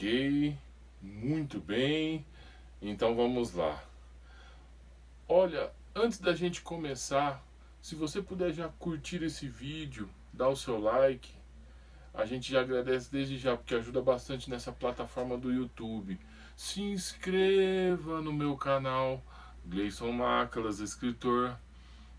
Ok, muito bem. Então vamos lá. Olha, antes da gente começar, se você puder já curtir esse vídeo, dar o seu like, a gente já agradece desde já, porque ajuda bastante nessa plataforma do YouTube. Se inscreva no meu canal, Gleison Mácalas, escritor.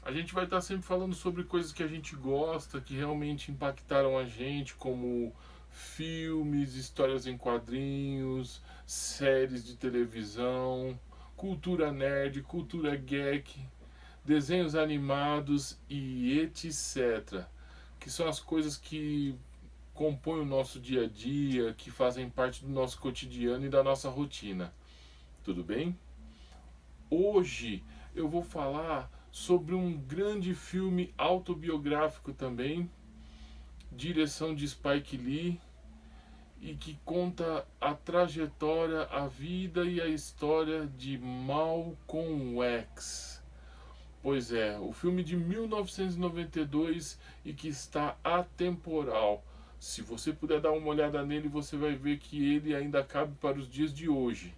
A gente vai estar sempre falando sobre coisas que a gente gosta, que realmente impactaram a gente, como filmes, histórias em quadrinhos, séries de televisão, cultura nerd, cultura geek, desenhos animados e etc. Que são as coisas que compõem o nosso dia a dia, que fazem parte do nosso cotidiano e da nossa rotina. Tudo bem? Hoje eu vou falar sobre um grande filme autobiográfico também, direção de Spike Lee, e que conta a trajetória, a vida e a história de Malcolm X. Pois é, o filme de 1992 e que está atemporal. Se você puder dar uma olhada nele, você vai ver que ele ainda cabe para os dias de hoje.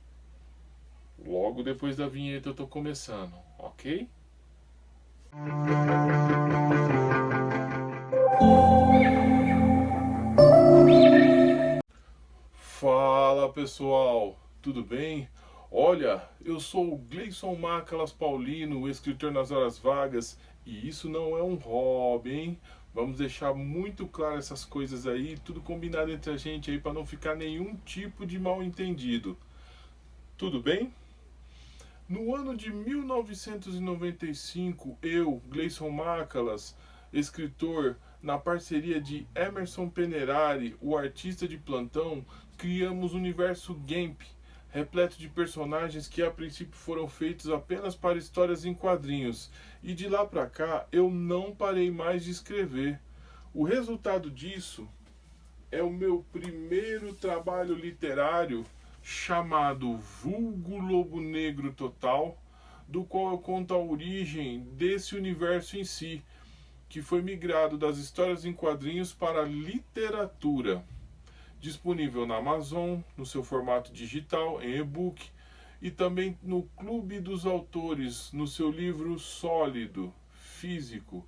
Logo depois da vinheta eu estou começando, ok? Fala pessoal, tudo bem? Olha, eu sou o Gleison Mácalas Paulino, o escritor nas horas vagas, e isso não é um hobby, hein? Vamos deixar muito claro essas coisas aí, tudo combinado entre a gente aí para não ficar nenhum tipo de mal entendido. Tudo bem? No ano de 1995, eu, Gleison Mácalas, escritor, na parceria de Emerson Penerari, o artista de plantão, criamos o universo GAMP, repleto de personagens que a princípio foram feitos apenas para histórias em quadrinhos, e de lá para cá eu não parei mais de escrever. O resultado disso é o meu primeiro trabalho literário chamado Vulgo Lobo Negro Total, do qual eu conto a origem desse universo em si, que foi migrado das histórias em quadrinhos para a literatura. Disponível na Amazon, no seu formato digital, em e-book, e também no Clube dos Autores, no seu livro sólido, físico.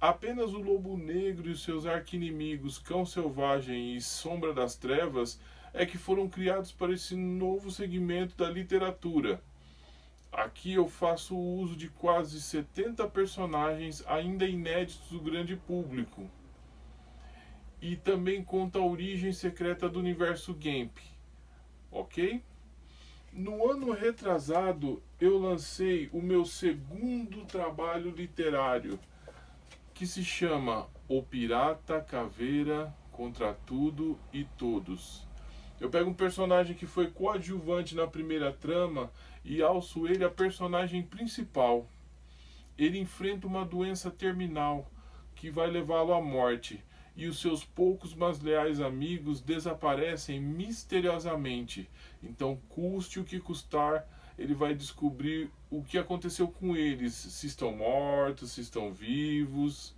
Apenas o Lobo Negro e os seus arqui-inimigos Cão Selvagem e Sombra das Trevas é que foram criados para esse novo segmento da literatura. Aqui eu faço uso de quase 70 personagens ainda inéditos do grande público. E também conta a origem secreta do universo Gamp, ok? No ano retrasado eu lancei o meu segundo trabalho literário, que se chama O Pirata Caveira contra Tudo e Todos. Eu pego um personagem que foi coadjuvante na primeira trama e alço ele a personagem principal. Ele enfrenta uma doença terminal que vai levá-lo à morte, e os seus poucos mas leais amigos desaparecem misteriosamente. Então, custe o que custar, ele vai descobrir o que aconteceu com eles, se estão mortos, se estão vivos,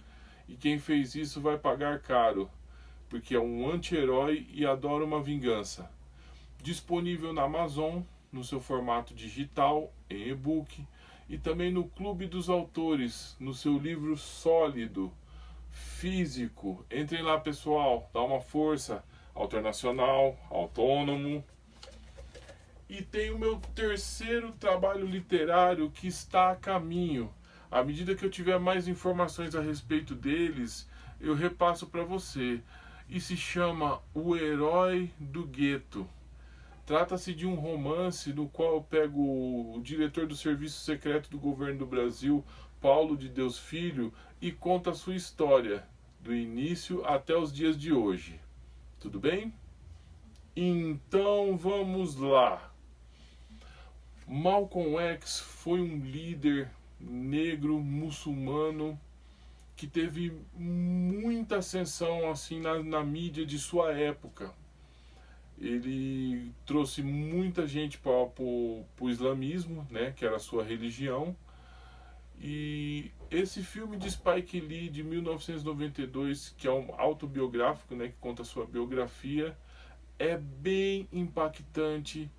e quem fez isso vai pagar caro, porque é um anti-herói e adora uma vingança. Disponível na Amazon, no seu formato digital, em e-book, e também no Clube dos Autores, no seu livro sólido, físico. Entrem lá, pessoal, dá uma força. Autor nacional, autônomo. E tem o meu terceiro trabalho literário que está a caminho. À medida que eu tiver mais informações a respeito deles, eu repasso para você. E se chama O Herói do Gueto. Trata-se de um romance no qual eu pego o diretor do Serviço Secreto do Governo do Brasil, Paulo de Deus Filho, e conta a sua história, do início até os dias de hoje. Tudo bem? Então vamos lá. Malcolm X foi um líder negro muçulmano que teve muita ascensão assim na mídia de sua época. Ele trouxe muita gente para o islamismo, né, que era a sua religião. E esse filme de Spike Lee de 1992, que é um autobiográfico, né, que conta a sua biografia, É bem impactante.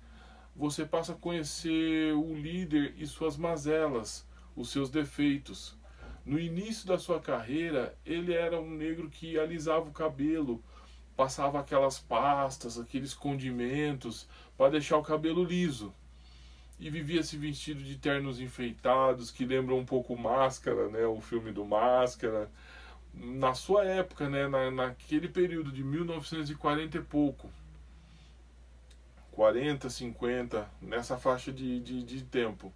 Você passa a conhecer o líder e suas mazelas, os seus defeitos. No início da sua carreira, ele era um negro que alisava o cabelo, passava aquelas pastas, aqueles condimentos para deixar o cabelo liso. E vivia se vestido de ternos enfeitados, que lembram um pouco Máscara, né? O filme do Máscara. Na sua época, né? Naquele período de 1940 e pouco. 40, 50, nessa faixa de tempo.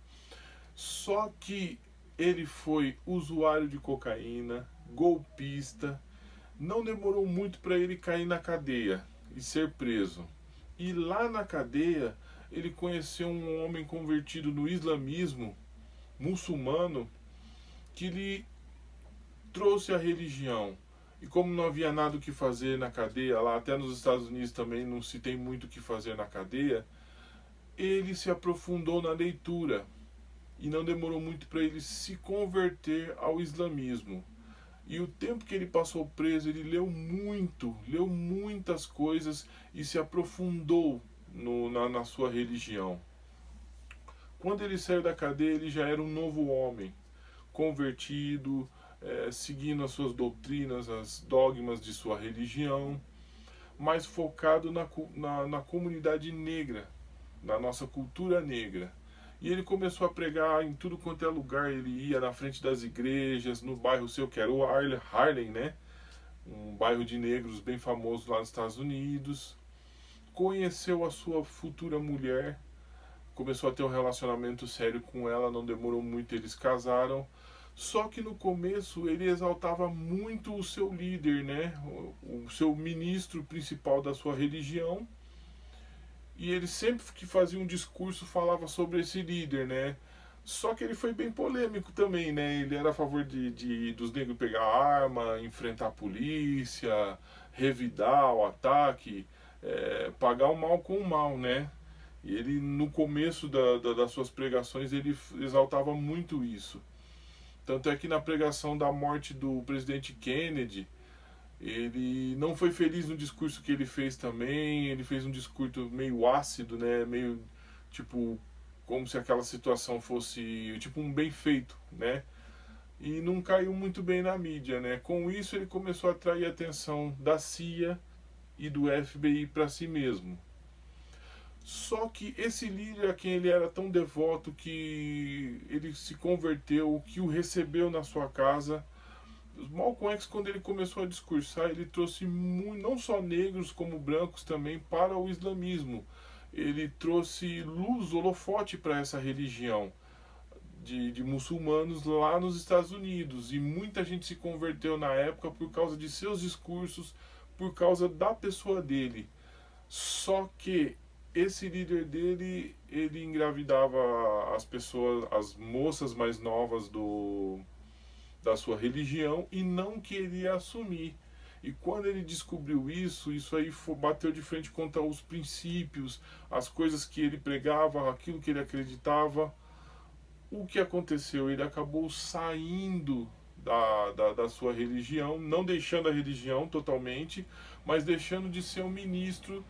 Só que ele foi usuário de cocaína, golpista. Não demorou muito para ele cair na cadeia e ser preso. E lá na cadeia, ele conheceu um homem convertido no islamismo, muçulmano, que lhe trouxe a religião. E como não havia nada o que fazer na cadeia, lá até nos Estados Unidos também não se tem muito o que fazer na cadeia, ele se aprofundou na leitura. E não demorou muito para ele se converter ao islamismo. E o tempo que ele passou preso, ele leu muito, leu muitas coisas e se aprofundou na sua religião. Quando ele saiu da cadeia, ele já era um novo homem, convertido, seguindo as suas doutrinas, as dogmas de sua religião, mas focado na comunidade negra, na nossa cultura negra. E ele começou a pregar em tudo quanto é lugar. Ele ia na frente das igrejas, no bairro seu, que era o Harlem, né? Um bairro de negros bem famoso lá nos Estados Unidos. Conheceu a sua futura mulher, começou a ter um relacionamento sério com ela, não demorou muito, eles casaram. Só que no começo ele exaltava muito o seu líder, né? O seu ministro principal da sua religião. E ele sempre que fazia um discurso falava sobre esse líder, né? Só que ele foi bem polêmico também, né? Ele era a favor dos negros pegar arma, enfrentar a polícia, revidar o ataque, pagar o mal com o mal, né? E ele, no começo das suas pregações, ele exaltava muito isso. Tanto é que na pregação da morte do presidente Kennedy, ele não foi feliz no discurso que ele fez também. Ele fez um discurso meio ácido, né? Meio tipo como se aquela situação fosse tipo um bem feito, né? E não caiu muito bem na mídia, né? Com isso ele começou a atrair a atenção da CIA e do FBI para si mesmo. Só que esse líder a quem ele era tão devoto, que ele se converteu, que o recebeu na sua casa. Malcolm X, quando ele começou a discursar, ele trouxe não só negros como brancos também para o islamismo. Ele trouxe luz, holofote para essa religião de muçulmanos lá nos Estados Unidos. E muita gente se converteu na época por causa de seus discursos, por causa da pessoa dele. Só que esse líder dele, ele engravidava as pessoas, as moças mais novas da sua religião, e não queria assumir. E quando ele descobriu isso aí bateu de frente contra os princípios, as coisas que ele pregava, aquilo que ele acreditava. O que aconteceu? Ele acabou saindo da sua religião, não deixando a religião totalmente, mas deixando de ser um ministro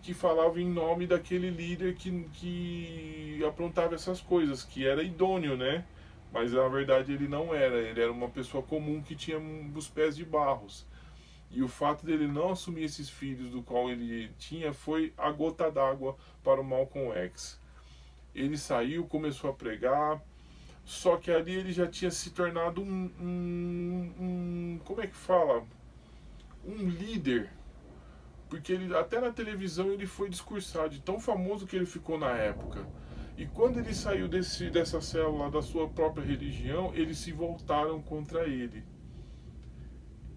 que falava em nome daquele líder que aprontava essas coisas, que era idôneo, né? Mas na verdade ele não era, ele era uma pessoa comum que tinha os pés de barros. E o fato dele não assumir esses filhos do qual ele tinha foi a gota d'água para o Malcolm X. Ele saiu, começou a pregar, só que ali ele já tinha se tornado como é que fala? Um líder. Porque ele, até na televisão ele foi discursar, de tão famoso que ele ficou na época. E quando ele saiu dessa célula da sua própria religião, eles se voltaram contra ele.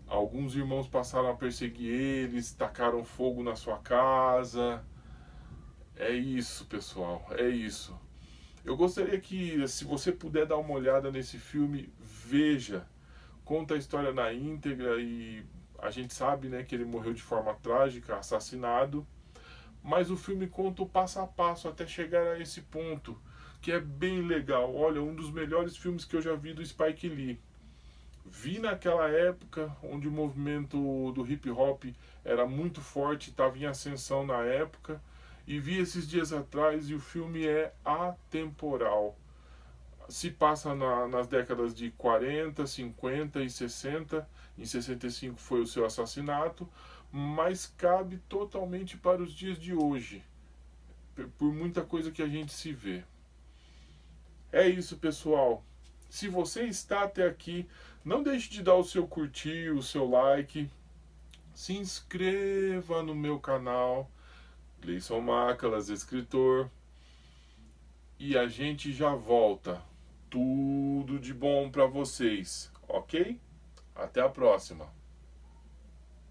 Alguns irmãos passaram a perseguir eles, tacaram fogo na sua casa. É isso, pessoal, é isso. Eu gostaria que, se você puder dar uma olhada nesse filme, veja. Conta a história na íntegra e a gente sabe, né, que ele morreu de forma trágica, assassinado. Mas o filme conta o passo a passo até chegar a esse ponto, que é bem legal. Olha, um dos melhores filmes que eu já vi do Spike Lee. Vi naquela época onde o movimento do hip hop era muito forte, estava em ascensão na época, e vi esses dias atrás e o filme é atemporal. Se passa nas décadas de 40, 50 e 60. Em 65 foi o seu assassinato, mas cabe totalmente para os dias de hoje, por muita coisa que a gente se vê. É isso, pessoal. Se você está até aqui, não deixe de dar o seu curtir, o seu like. Se inscreva no meu canal, Gleison Mácalas, escritor. E a gente já volta. Tudo de bom para vocês, ok? Até a próxima.